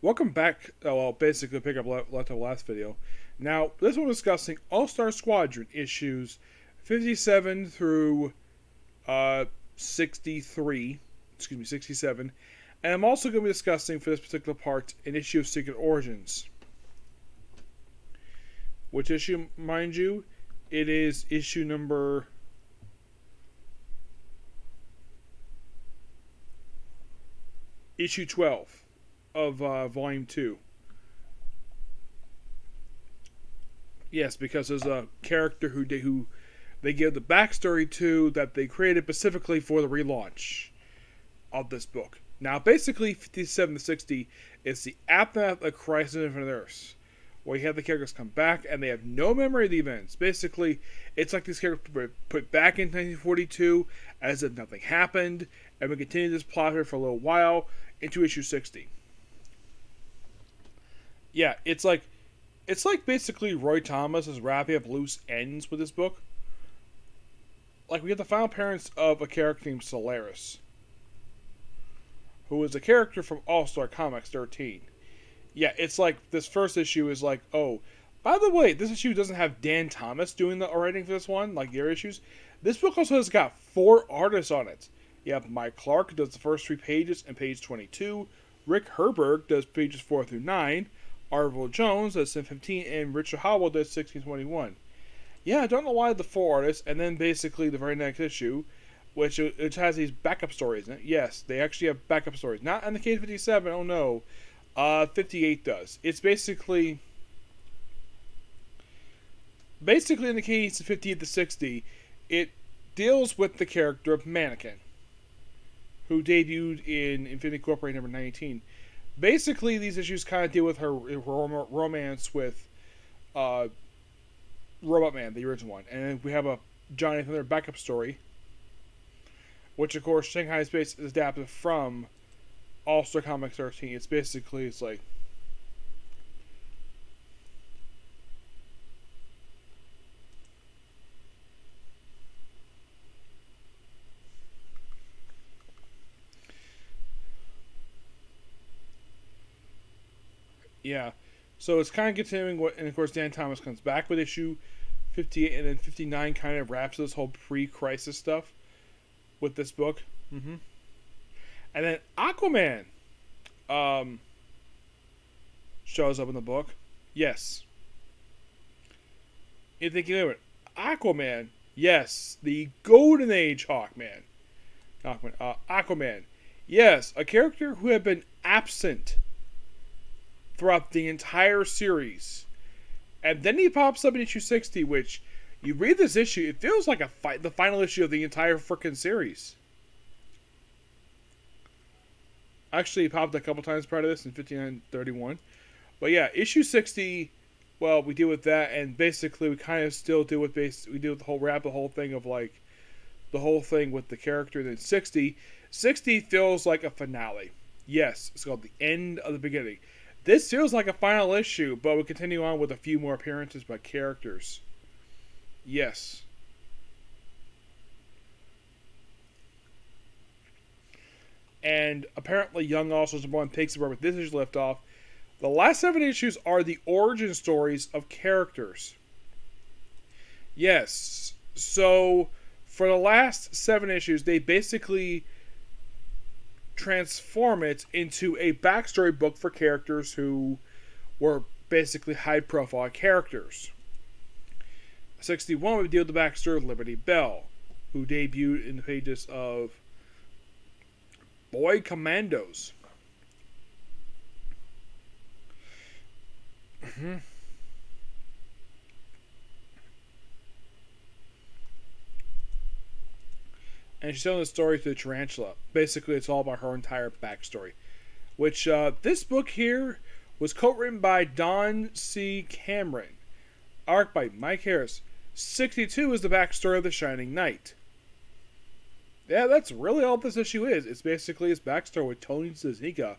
Welcome back. Well, basically, pick up left the last video. Now, this one discussing All-Star Squadron issues 57 through 63. Excuse me, 67. And I'm also going to be discussing for this particular part an issue of Secret Origins. Which issue, mind you? It is issue number issue 12 of volume 2. Yes, because there's a character who they give the backstory to that they created specifically for the relaunch of this book. Now, basically, 57 to 60 is the aftermath of Crisis on Infinite Earths, where you have the characters come back and they have no memory of the events. Basically, it's like these characters were put back in 1942 as if nothing happened, and we continue this plot here for a little while into issue 60. Yeah, it's like basically Roy Thomas is wrapping up loose ends with this book. Like, we get the final appearance of a character named Solaris, who is a character from All-Star Comics 13. Yeah, it's like this first issue is like, oh, by the way, this issue doesn't have Dan Thomas doing the writing for this one, like the other issues. This book also has got 4 artists on it. You have Mike Clark, who does the first 3 pages and page 22. Rick Herberg does pages 4 through 9. Arvil Jones does 15, and Richard Howell does 1621. Yeah, I don't know why the 4 artists, and then basically the very next issue, which it has these backup stories in it. Yes, they actually have backup stories. Not in the case of 57, oh no. 58 does. It's basically in the case of 58 to 60, it deals with the character of Mannequin, who debuted in Infinity Corporate number 19. Basically, these issues kind of deal with her romance with Robot Man, the original one. And we have a Johnny Thunder backup story, which, of course, Shanghai Space is adapted from All-Star Comics 13. It's like... Yeah, so it's kind of continuing what, and of course Dan Thomas comes back with issue 58, and then 59 kind of wraps this whole pre-crisis stuff with this book. And then Aquaman shows up in the book. Yes. You're thinking, wait a minute, Aquaman? Yes, the Golden Age Hawkman. Aquaman. Yes, a character who had been absent throughout the entire series. And then he pops up in issue 60, which, you read this issue, it feels like the final issue of the entire frickin' series. Actually, he popped a couple times prior to this in 5931. But yeah, issue 60, well, we deal with that, and basically we kind of still deal with the whole thing of like, the whole thing with the character. Then 60 feels like a finale. Yes, it's called the end of the beginning. This feels like a final issue, but we'll continue on with a few more appearances by characters. Yes. And apparently Young All-Stars #1 takes it where this issue left off. The last 7 issues are the origin stories of characters. Yes. So, for the last 7 issues, they basically transform it into a backstory book for characters who were basically high-profile characters. 61 would deal with the backstory of Liberty Bell, who debuted in the pages of Boy Commandos. And she's telling the story to the tarantula. Basically, it's all about her entire backstory. Which, this book here was co-written by Don C. Cameron. Art by Mike Harris. 62 is the backstory of the Shining Knight. Yeah, that's really all this issue is. It's basically his backstory with Tony Zazika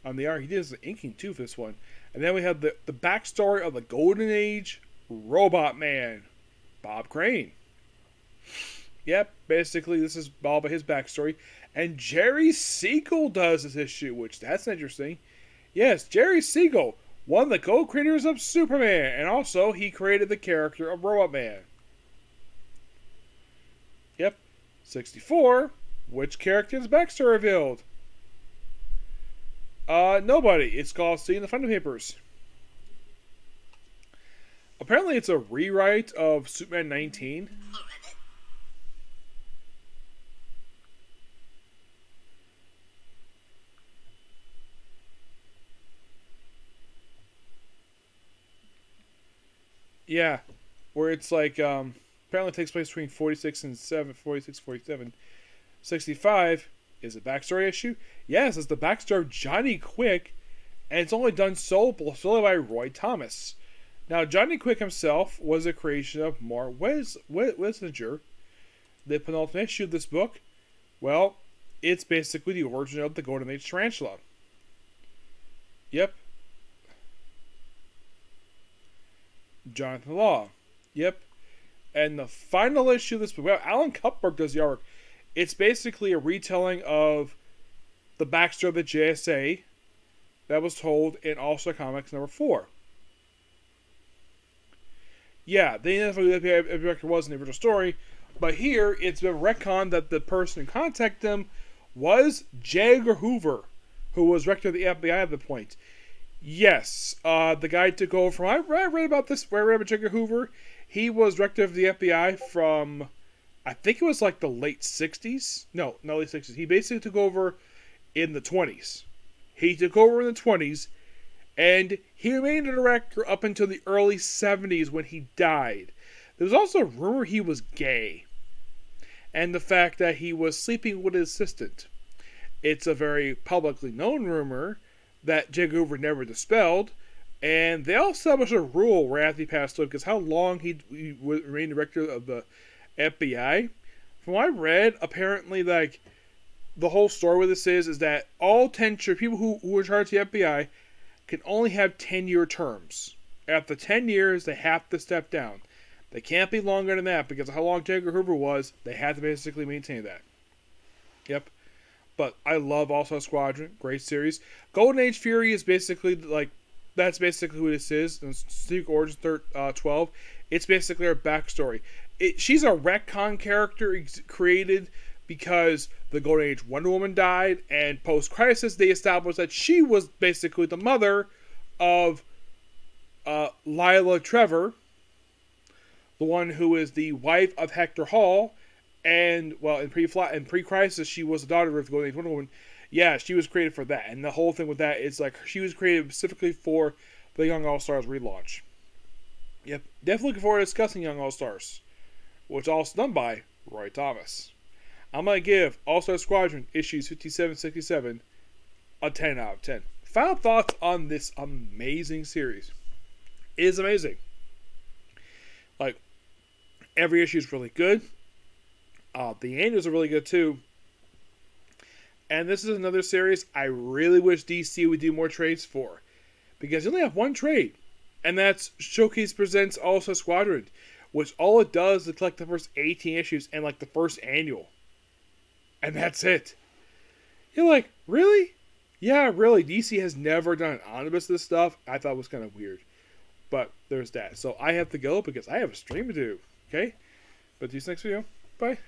on the art. He did the inking too for this one. And then we have the backstory of the Golden Age Robot Man, Bob Crane. Yep, basically this is all about his backstory. And Jerry Siegel does this issue, which that's interesting. Yes, Jerry Siegel, one of the co-creators of Superman, and also he created the character of Robot Man. Yep. 64. Which character's backstory revealed? Nobody. It's called Seeing the Funding Papers. Apparently it's a rewrite of Superman 19. Yeah, where it's like, apparently it takes place between 46 and 47. 65 is a backstory issue. Yes, it's the backstory of Johnny Quick, and it's only done solely by Roy Thomas. Now, Johnny Quick himself was a creation of Mark Wessinger. The penultimate issue of this book, well, it's basically the origin of the Golden Age Tarantula. Yep. Jonathan Law. Yep. And the final issue of this book, well, Alan Kupperberg does the artwork. It's basically a retelling of the backstory of the JSA that was told in All-Star Comics number 4. Yeah, they didn't know who the director was in the original story, but here it's been retconned that the person who contacted them was J. Edgar Hoover, who was director of the FBI at the point. Yes, the guy took over from... I read about this, where I read about J. Edgar Hoover. He was director of the FBI from... I think it was like the late 60s. No, not late 60s. He basically took over in the 20s. He took over in the 20s, and he remained a director up until the early 70s when he died. There was also a rumor he was gay, and the fact that he was sleeping with his assistant. It's a very publicly known rumor that J. Hoover never dispelled, and they all established a rule right after he passed away, because how long he remained director of the FBI. From what I read, apparently, like, the whole story with this is that all people who are in charge of the FBI can only have 10-year terms. After 10 years, they have to step down. They can't be longer than that, because of how long J. Edgar Hoover was, they had to basically maintain that. Yep. But I love also Squadron. Great series. Golden Age Fury is basically, like, that's basically who this is. In Secret Origins 12. It's basically her backstory. She's a retcon character created because the Golden Age Wonder Woman died, and post-crisis they established that she was basically the mother of Lila Trevor, the one who is the wife of Hector Hall, and, well, in pre-crisis she was the daughter of the Golden Age Wonder Woman. Yeah, she was created for that, and the whole thing with that is, like, she was created specifically for the Young All-Stars relaunch. Yep, definitely looking forward to discussing Young All-Stars, which is also done by Roy Thomas. I'm going to give All-Star Squadron issues 57-67 a 10 out of 10. Final thoughts on this amazing series. It is amazing. Like, every issue is really good. The angels are really good too. And this is another series I really wish DC would do more trades for. Because they only have one trade. And that's Showcase Presents All-Star Squadron. Which all it does is collect the first 18 issues and, like, the first annual. And that's it. You're like, really? Yeah, really. DC has never done an omnibus of this stuff. I thought it was kind of weird. But there's that. So I have to go because I have a stream to do. Okay? But see you next video. Bye.